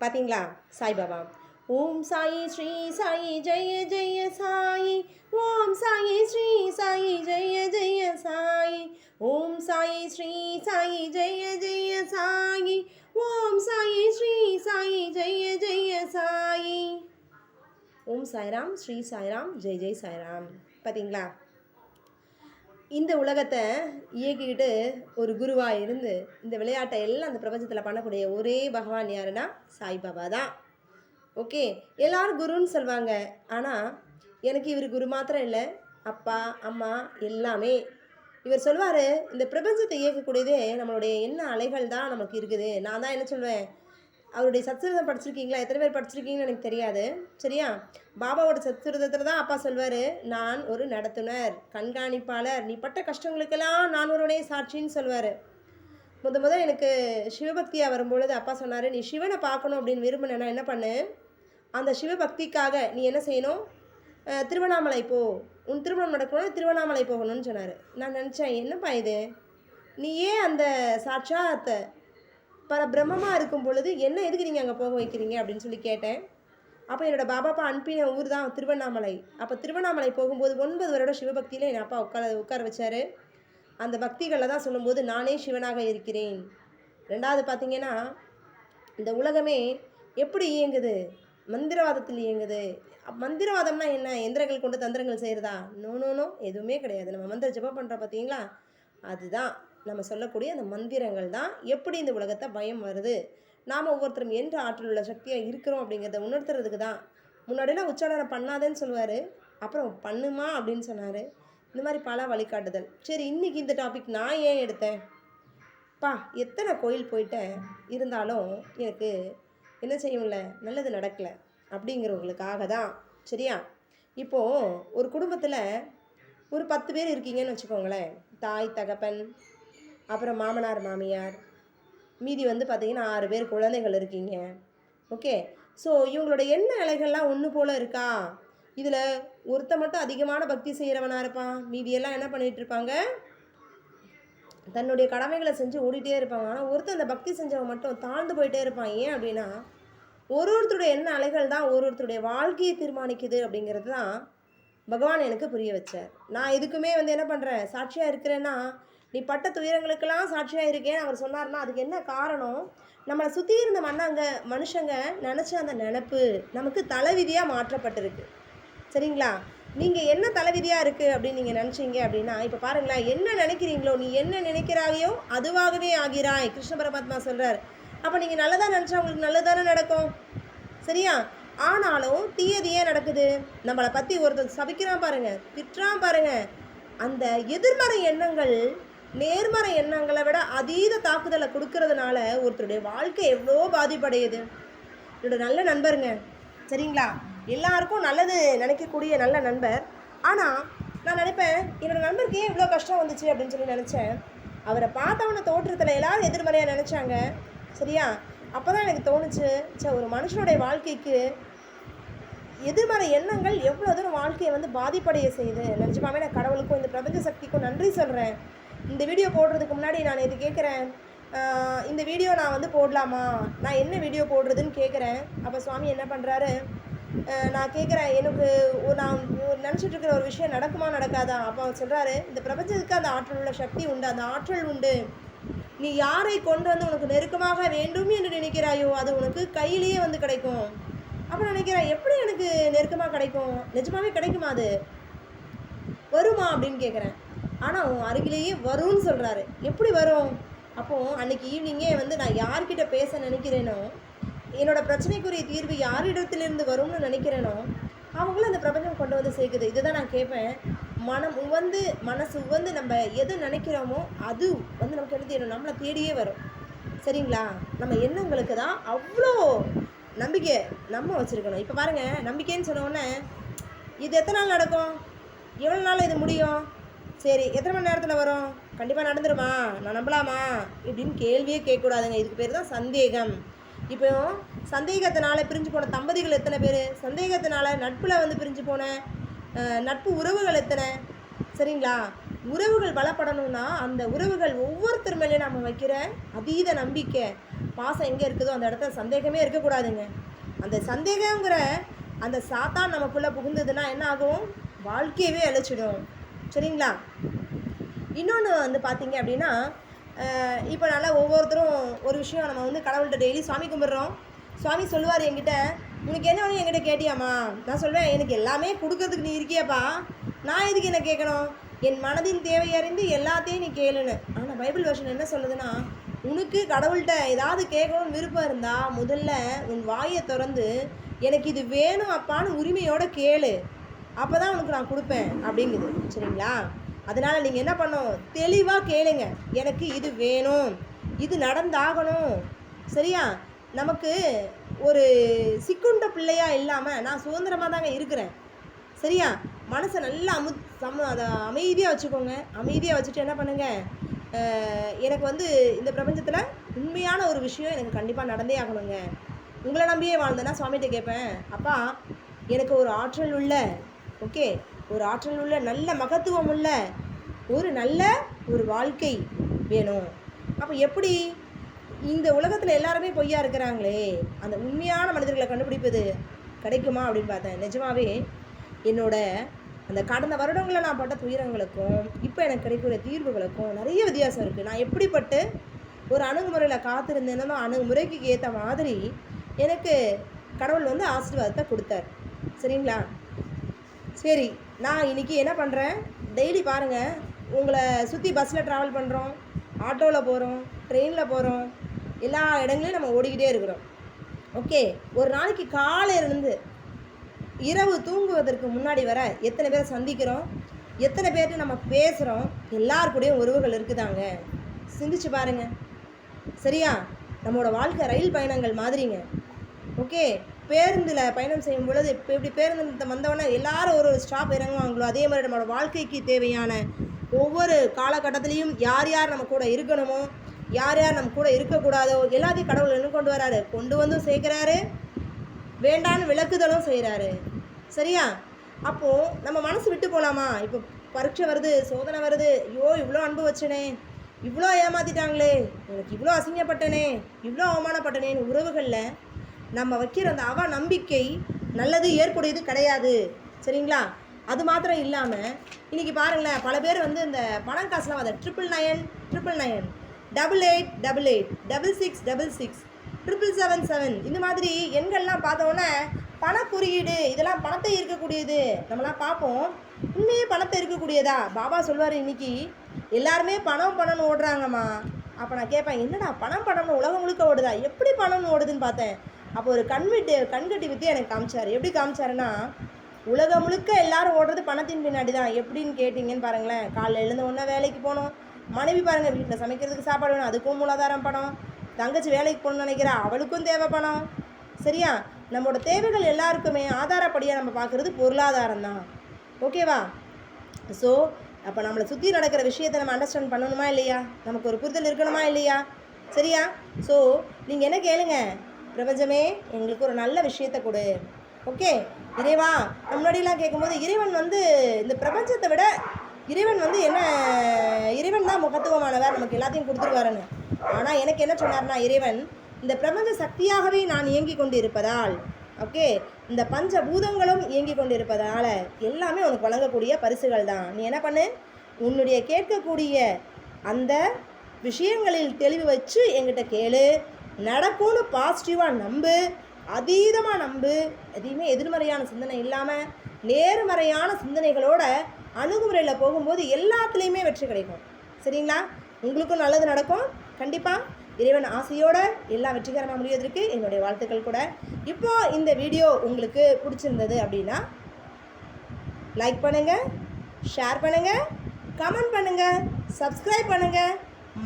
பார்த்தீங்களா சாய்பாபா. ஓம் சாயி ஸ்ரீ சாயி ஜெய ஜெய சாயி, ஓம் சாயி ஸ்ரீ சாயி ஜெய ஜெய சாயி, ஓம் சாயி ஸ்ரீ சாயி ஜெய ஜெய சாயி, ஓம் சாயி ஸ்ரீ சாயி ஜெய ஜெய சாயி. ஓம் சாய்ராம், ஸ்ரீ சாய்ராம், ஜெய் ஜெய் சாய்ராம். பார்த்தீங்களா, இந்த உலகத்தை இயக்கிக்கிட்டு ஒரு குருவாக இருந்து இந்த விளையாட்டை எல்லாம் அந்த பிரபஞ்சத்தில் பண்ணக்கூடிய ஒரே பகவான் யாருன்னா சாய்பாபா தான். ஓகே, எல்லாரும் குருன்னு சொல்லுவாங்க. ஆனால் எனக்கு இவர் குரு மாத்திரம் இல்லை, அப்பா அம்மா எல்லாமே. இவர் சொல்வார், இந்த பிரபஞ்சத்தை இயக்கக்கூடியதே நம்மளுடைய என்ன அலைகள் தான் நமக்கு இருக்குது. நான் தான் என்ன சொல்வேன், அவருடைய சத்சுரதம் படிச்சிருக்கீங்களா? எத்தனை பேர் படிச்சிருக்கீங்கன்னு எனக்கு தெரியாது, சரியா? பாபாவோட சத்சுரதத்தில் தான் அப்பா சொல்வார், நான் ஒரு நடத்துனர், கண்காணிப்பாளர், நீ பட்ட கஷ்டங்களுக்கெல்லாம் நான் ஒருவனே சாட்சின்னு சொல்வார். முதல் எனக்கு சிவபக்தியாக வரும்பொழுது அப்பா சொன்னார், நீ சிவனை பார்க்கணும் அப்படின்னு விரும்பினேன்னா என்ன பண்ணு, அந்த சிவபக்திக்காக நீ என்ன செய்யணும், திருவண்ணாமலை போ, உன் திருமணம் நடக்கணும்னு திருவண்ணாமலை போகணும்னு சொன்னார். நான் நினச்சேன், என்னப்பா இது, நீ ஏன் அந்த சாட்சாத்தை பிரம்மமாக இருக்கும் பொழுது என்ன எதுக்கு நீங்கள் அங்கே போக வைக்கிறீங்க அப்படின்னு சொல்லி கேட்டேன். அப்போ என்னோடய பாபாப்பா அனுப்பின ஊர் தான் திருவண்ணாமலை. அப்போ திருவண்ணாமலை போகும்போது 9 வருட சிவபக்தியில் என் அப்பா உட்கார வச்சார். அந்த பக்திகளில் தான் சொல்லும்போது நானே சிவனாக இருக்கிறேன். ரெண்டாவது பார்த்திங்கன்னா, இந்த உலகமே எப்படி இயங்குது, மந்திரவாதத்தில் இயங்குது. மந்திரவாதம்னா என்ன, எந்திரங்கள் கொண்டு தந்திரங்கள் செய்கிறதா? நோ, எதுவுமே கிடையாது. நம்ம மந்திர ஜபம் பண்ணுற பார்த்தீங்களா, அதுதான் நம்ம சொல்லக்கூடிய அந்த மந்திரங்கள் தான் எப்படி இந்த உலகத்தை பயம் வருது, நாம் ஒவ்வொருத்தரும் என்ற ஆற்றல் உள்ள சக்தியாக இருக்கிறோம் அப்படிங்கிறத உணர்த்துறதுக்கு தான். முன்னாடிலாம் உச்சாரணம் பண்ணாதேன்னு சொல்லுவார், அப்புறம் பண்ணுமா அப்படின்னு சொன்னார். இந்த மாதிரி பல வழிகாட்டுதல். சரி, இன்றைக்கி இந்த டாபிக் நான் ஏன் எடுத்தேன், எத்தனை கோயில் போயிட்டேன், இருந்தாலும் எனக்கு என்ன செய்யும்ல, நல்லது நடக்கலை அப்படிங்கிறவங்களுக்காக தான், சரியா? இப்போது ஒரு குடும்பத்தில் ஒரு 10 பேர் இருக்கீங்கன்னு வச்சுக்கோங்களேன். தாய் தகப்பன், அப்புறம் மாமனார் மாமியார், மீதி பார்த்திங்கன்னா 6 பேர் குழந்தைகள் இருக்கீங்க. ஓகே, ஸோ இவங்களோட எண்ண அலைகள்லாம் ஒன்று போல் இருக்கா? இதில் ஒருத்த மட்டும் அதிகமான பக்தி செய்கிறவனாக இருப்பான், மீதியெல்லாம் என்ன பண்ணிகிட்டு இருப்பாங்க, தன்னுடைய கடமைகளை செஞ்சு ஓடிட்டே இருப்பாங்க. ஆனால் ஒருத்தர் அந்த பக்தி செஞ்சவன் மட்டும் தாழ்ந்து போயிட்டே இருப்பான். ஏன் அப்படின்னா, ஒருத்தருடைய எண்ண அலைகள் தான் ஒருத்தருடைய வாழ்க்கையை தீர்மானிக்குது அப்படிங்கிறது தான் பகவான் எனக்கு புரிய வச்சார். நான் இதுக்குமே என்ன பண்ணுறேன், சாட்சியாக இருக்கிறேன்னா, நீ பட்ட துயரங்களுக்கெல்லாம் சாட்சியாக இருக்கேன்னு அவர் சொன்னார்னா அதுக்கு என்ன காரணம், நம்மளை சுற்றி இருந்த மனுஷங்க நினச்ச அந்த நினப்பு நமக்கு தலைவிதியாக மாற்றப்பட்டிருக்கு, சரிங்களா? நீங்கள் என்ன தலைவிதியாக இருக்குது அப்படின்னு நீங்கள் நினச்சிங்க அப்படின்னா, இப்போ பாருங்களேன், என்ன நினைக்கிறீங்களோ, நீ என்ன நினைக்கிறாயோ அதுவாகவே ஆகிறாய், கிருஷ்ண பரமாத்மா சொல்கிறார். அப்போ நீங்கள் நல்லதாக நினச்சா உங்களுக்கு நல்லதானே நடக்கும், சரியா? ஆனாலும் தீயது ஏன் நடக்குது, நம்மளை பற்றி ஒருத்தர் சபிக்கிறான் பாருங்கள், திட்டுறான் பாருங்கள், அந்த எதிர்மறை எண்ணங்கள் நேர்மறை எண்ணங்களை விட அதீத தாக்குதலை கொடுக்கறதுனால ஒருத்தருடைய வாழ்க்கை எவ்வளோ பாதிப்படையுது. என்னோட நல்ல நண்பருங்க, சரிங்களா? எல்லாருக்கும் நல்லது நினைக்கக்கூடிய நல்ல நண்பர். ஆனால் நான் நினைப்பேன், என்னோடய நண்பருக்கு ஏன் இவ்வளோ கஷ்டம் வந்துச்சு அப்படின்னு சொல்லி நினச்சேன். அவரை பார்த்தவன தோற்றத்தில் எல்லாரும் எதிர்மறையாக நினச்சாங்க, சரியா? அப்போ தான் எனக்கு தோணுச்சு, ஒரு மனுஷனுடைய வாழ்க்கைக்கு எதிர்மறை எண்ணங்கள் எவ்வளோ தூரம் வாழ்க்கையை பாதிப்படைய செய்யுது. நினச்சிப்பாமே நான் கடவுளுக்கும் இந்த பிரபஞ்ச சக்திக்கும் நன்றி சொல்கிறேன். இந்த வீடியோ போடுறதுக்கு முன்னாடி நான் இது கேட்குறேன், இந்த வீடியோ நான் போடலாமா, நான் என்ன வீடியோ போடுறதுன்னு கேட்குறேன். அப்போ சுவாமி என்ன பண்ணுறாரு, நான் கேட்குறேன், எனக்கு நான் நினச்சிட்ருக்கிற ஒரு விஷயம் நடக்குமா நடக்காதா? அப்போ அவர் சொல்கிறாரு, இந்த பிரபஞ்சத்துக்கு அந்த ஆற்றல் உள்ள சக்தி உண்டு, அந்த ஆற்றல் உண்டு. நீ யாரை கொண்டு உனக்கு நெருக்கமாக வேண்டும் என்று நினைக்கிறாயோ அது உனக்கு கையிலேயே கிடைக்கும். அப்போ நினைக்கிறேன், எப்படி எனக்கு நெருக்கமாக கிடைக்கும், நிஜமாகவே கிடைக்குமா, அது வருமா அப்படின்னு கேட்குறேன். ஆனால் அருகிலேயே வரும்னு சொல்கிறாரு. எப்படி வரும்? அப்போது அன்றைக்கி ஈவினிங்கே நான் யார்கிட்ட பேச நினைக்கிறேனோ, என்னோடய பிரச்சனைக்குரிய தீர்வு யாரிடத்துலேருந்து வரும்னு நினைக்கிறேனோ அவங்களும் அந்த பிரபஞ்சம் கொண்டு சேர்க்குது. இதை தான் நான் கேட்பேன். மனசு நம்ம எது நினைக்கிறோமோ அது நமக்கு என்ன தேடும், நம்மளை தேடியே வரும், சரிங்களா? நம்ம எண்ணங்களுக்கு தான் அவ்வளோ நம்பிக்கை நம்ம வச்சுருக்கணும். இப்போ பாருங்கள், நம்பிக்கைன்னு சொன்னோடனே இது எத்தனை நாள் நடக்கும், எவ்வளோ நாள் இது முடியும், சரி எத்தனை மணி நேரத்தில் வரும், கண்டிப்பாக நடந்துருமா, நான் நம்பலாமா இப்படின்னு கேள்வியே கேட்கக்கூடாதுங்க. இதுக்கு பேர் தான் சந்தேகம். இப்போ சந்தேகத்தினால பிரிஞ்சு போன தம்பதிகள் எத்தனை பேர், சந்தேகத்தினால நட்பில் பிரிஞ்சு போன நட்பு உறவுகள் எத்தனை, சரிங்களா? உறவுகள் பலப்படணும்னா அந்த உறவுகள் ஒவ்வொருத்தர் மேலேயும் நம்ம வைக்கிற அதீத நம்பிக்கை பாசம் எங்கே இருக்குதோ அந்த இடத்துல சந்தேகமே இருக்கக்கூடாதுங்க. அந்த சந்தேகங்கிற அந்த சாத்தான் நமக்குள்ளே புகுந்ததுன்னா என்ன ஆகும்? வாழ்க்கையவே அழைச்சிடும். சரிங்களா? இன்னொன்று வந்து பார்த்தீங்க அப்படின்னா, இப்போ நல்லா ஒவ்வொருத்தரும் ஒரு விஷயம் நம்ம வந்து கடவுள்கிட்ட டெய்லி சாமி கும்பிட்றோம். சுவாமி சொல்லுவார் என்கிட்ட, உனக்கு என்ன வேணும் என்கிட்ட கேட்டியாம்மா? நான் சொல்வேன், எனக்கு எல்லாமே கொடுக்கறதுக்கு நீ இருக்கியாப்பா, நான் எதுக்கு என்ன கேட்கணும்? என் மனதின் தேவை அறிந்து எல்லாத்தையும் நீ கேளுன்னு. ஆனால் பைபிள் வெர்ஷன் என்ன சொல்லுதுன்னா, உனக்கு கடவுள்கிட்ட ஏதாவது கேட்கணும்னு விருப்பம் இருந்தால் முதல்ல உன் வாயை திறந்து எனக்கு இது வேணும் அப்பான்னு உரிமையோடு கேளு, அப்போ தான் உனக்கு நான் கொடுப்பேன் அப்படிங்குது. சரிங்களா? அதனால் நீங்கள் என்ன பண்ணணும்? தெளிவாக கேளுங்க. எனக்கு இது வேணும், இது நடந்தாகணும். சரியா? நமக்கு ஒரு சிக்குண்ட பிள்ளையாக இல்லாமல் நான் சுதந்திரமாக தாங்க இருக்கிறேன். சரியா? மனசை நல்லா அதை அமைதியாக வச்சுக்கோங்க. அமைதியாக வச்சுட்டு என்ன பண்ணுங்கள், எனக்கு வந்து இந்த பிரபஞ்சத்தில் உண்மையான ஒரு விஷயம் எனக்கு கண்டிப்பாக நடந்தே ஆகணுங்க. உங்களை நம்பியே வாழ்ந்தேன்னா சுவாமிகிட்ட கேட்பேன், அப்பா எனக்கு ஒரு ஆற்றல் உள்ள ஒரு ஆற்றல் உள்ள நல்ல மகத்துவம் உள்ள ஒரு நல்ல ஒரு வாழ்க்கை வேணும். அப்போ எப்படி இந்த உலகத்தில் எல்லாருமே பொய்யா இருக்கிறாங்களே, அந்த உண்மையான மனிதர்களை கண்டுபிடிப்பது கிடைக்குமா அப்படின்னு பார்த்தேன். நிஜமாவே என்னோட அந்த கடந்த வருடங்களில் நான் பட்ட துயரங்களுக்கும் இப்போ எனக்கு கிடைக்கிற தீர்வுகளுக்கும் நிறைய வித்தியாசம் இருக்குது. நான் எப்படிப்பட்டு ஒரு அணுகுமுறையில் காத்திருந்தேனோ அணுகுமுறைக்கு ஏற்ற மாதிரி எனக்கு கடவுள் வந்து ஆசீர்வாதத்தை கொடுத்தார். சரிங்களா? சரி, நான் இன்றைக்கி என்ன பண்ணுறேன், டெய்லி பாருங்கள், உங்களை சுற்றி பஸ்ஸில் ட்ராவல் பண்ணுறோம், ஆட்டோவில் போகிறோம், ட்ரெயினில் போகிறோம், எல்லா இடங்களையும் நம்ம ஓடிக்கிட்டே இருக்கிறோம். ஒரு நாளைக்கு காலையிலேருந்து இரவு தூங்குவதற்கு முன்னாடி வர எத்தனை பேரை சந்திக்கிறோம், எத்தனை பேர்கிட்ட நம்ம பேசுகிறோம், எல்லாருக்கூடையும் உறவுகள் இருக்குதாங்க. சிந்திச்சு பாருங்கள். சரியா? நம்மளோட வாழ்க்கை ரயில் பயணங்கள் மாதிரிங்க. பேருந்தில் பயணம் செய்யும் பொழுது இப்போ இப்படி பேருந்து வந்தவொடனே எல்லாரும் ஒரு ஸ்டாப் இறங்குவாங்களோ அதே மாதிரி நம்மளோட வாழ்க்கைக்கு தேவையான ஒவ்வொரு காலகட்டத்திலையும் யார் யார் நம்ம கூட இருக்கணுமோ, யார் யார் நம்ம கூட இருக்கக்கூடாதோ எல்லாத்தையும் கடவுள் என்ன கொண்டு வராரு, கொண்டு வந்தும் சேர்க்குறாரு, வேண்டான்னு விளக்குதலும் செய்கிறாரு. சரியா? அப்போது நம்ம மனசு விட்டு போகலாமா? இப்போ பரீட்சை வருது, சோதனை வருது, ஐயோ இவ்வளோ அன்பு வச்சனே, இவ்வளோ ஏமாற்றிட்டாங்களே, எனக்கு இவ்வளோ அசிங்கப்பட்டனே, இவ்வளோ அவமானப்பட்டனேன்னு உறவுகளில் நம்ம வைக்கிற அந்த நம்பிக்கை நல்லது ஏற்புடையது கிடையாது. சரிங்களா? அது மாத்திரம் இல்லாமல் இன்றைக்கி பாருங்களேன், பல பேர் வந்து இந்த பணம் காசுலாம் அதை 999 8888 6666 777 இந்த மாதிரி எண்கள்லாம் பார்த்தோன்னே பண குறியீடு இதெல்லாம் பணத்தை இருக்கக்கூடியது நம்மளாம் பார்ப்போம். உண்மையே பணத்தை இருக்கக்கூடியதா? பாபா சொல்வார், இன்றைக்கி எல்லாருமே பணம்னு ஓடுறாங்கம்மா. அப்போ நான் கேட்பேன், என்னடா பணம்னு உலகம் முழுக்க ஓடுதா? எப்படி பணம்னு ஓடுதுன்னு பார்த்தேன். அப்போ ஒரு கண்கட்டி வித்து எனக்கு காமிச்சார். எப்படி காமிச்சாருன்னா, உலகம் முழுக்க எல்லாரும் ஓடுறது பணத்தின் பின்னாடி தான். எப்படின்னு கேட்டிங்கன்னு பாருங்களேன், காலையில் எழுந்த ஒன்றா வேலைக்கு போகணும், மனைவி பாருங்கள் வீட்டில் சமைக்கிறதுக்கு சாப்பாடு வேணும், அதுக்கும் மூலாதாரம் பணம், தங்கச்சி வேலைக்கு போகணும்னு நினைக்கிறா அவளுக்கும் தேவை பணம். சரியா? நம்மளோட தேவைகள் எல்லாருக்குமே ஆதாரப்படியாக நம்ம பார்க்குறது பொருளாதாரம் தான். ஓகேவா? ஸோ அப்போ நம்மளை சுற்றி நடக்கிற விஷயத்தை நம்ம அண்டர்ஸ்டாண்ட் பண்ணணுமா இல்லையா? நமக்கு ஒரு புரிதல் இருக்கணுமா இல்லையா? சரியா? ஸோ நீங்கள் என்ன கேளுங்க, பிரபஞ்சமே எங்களுக்கு ஒரு நல்ல விஷயத்தை கொடு. இறைவா, முன்னாடிலாம் கேட்கும்போது இறைவன் வந்து இந்த பிரபஞ்சத்தை விட இறைவன் வந்து என்ன, இறைவன் தான் மகத்துவமானவர், நமக்கு எல்லாத்தையும் கொடுத்துருவாருன்னு. ஆனால் எனக்கு என்ன சொன்னார்னா, இறைவன் இந்த பிரபஞ்ச சக்தியாகவே நான் இயங்கி கொண்டு இருப்பதால் இந்த பஞ்சபூதங்களும் இயங்கி கொண்டு இருப்பதால் எல்லாமே உனக்கு வழங்கக்கூடிய பரிசுகள் தான். நீ என்ன பண்ணு, உன்னுடைய கேட்கக்கூடிய அந்த விஷயங்களில் தெளிவு வச்சு என்கிட்ட கேளு, நடக்கும்னு பாசிட்டிவாக நம்பு, அதீதமாக நம்பு, எதையுமே எதிர்மறையான சிந்தனை இல்லாமல் நேர்மறையான சிந்தனைகளோட அணுகுமுறையில் போகும்போது எல்லாத்துலேயுமே வெற்றி கிடைக்கும். சரிங்களா? உங்களுக்கும் நல்லது நடக்கும். கண்டிப்பாக இறைவன் ஆசையோடு எல்லாம் வெற்றிகரமாக முடிவதற்கு என்னுடைய வாழ்த்துக்கள் கூட. இப்போது இந்த வீடியோ உங்களுக்கு பிடிச்சிருந்தது அப்படின்னா லைக் பண்ணுங்கள், ஷேர் பண்ணுங்கள், கமெண்ட் பண்ணுங்கள், சப்ஸ்கிரைப் பண்ணுங்கள்.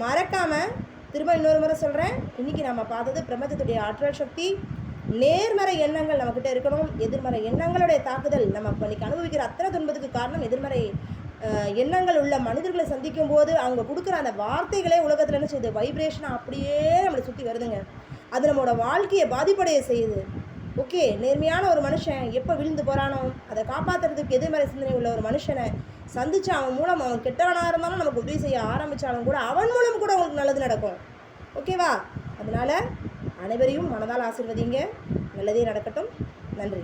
மறக்காமல் திரும்ப இன்னொரு முறை சொல்கிறேன், இன்றைக்கி நம்ம பார்த்தது பிரபஞ்சத்துடைய ஆற்றல் சக்தி. நேர்மறை எண்ணங்கள் நம்மக்கிட்ட இருக்கணும். எதிர்மறை எண்ணங்களுடைய தாக்குதல் நம்ம இன்றைக்கி அனுபவிக்கிற அத்தனை துன்பத்துக்கு காரணம் எதிர்மறை எண்ணங்கள் உள்ள மனிதர்களை சந்திக்கும் போது அவங்க கொடுக்குற அந்த வார்த்தைகளே உலகத்தில் என்ன செய்யுது, வைப்ரேஷனாக அப்படியே நம்மளை சுற்றி வருதுங்க. அது நம்மளோட வாழ்க்கையை பாதிப்படைய செய்யுது. ஓகே, நேர்மையான ஒரு மனுஷன் எப்போ விழுந்து போகிறானோ அதை காப்பாற்றுறதுக்கு எதிர்மறை சிந்தனை உள்ள ஒரு மனுஷனை சந்தித்து அவன் மூலம் அவன் கெட்டவனாக இருந்தாலும் நமக்கு உதவி செய்ய ஆரம்பித்தாலும் கூட அவன் மூலம் கூட உங்களுக்கு நல்லது நடக்கும். ஓகேவா? அதனால் அனைவரையும் மனதால் ஆசீர்வதிங்க. நல்லதே நடக்கட்டும். நன்றி.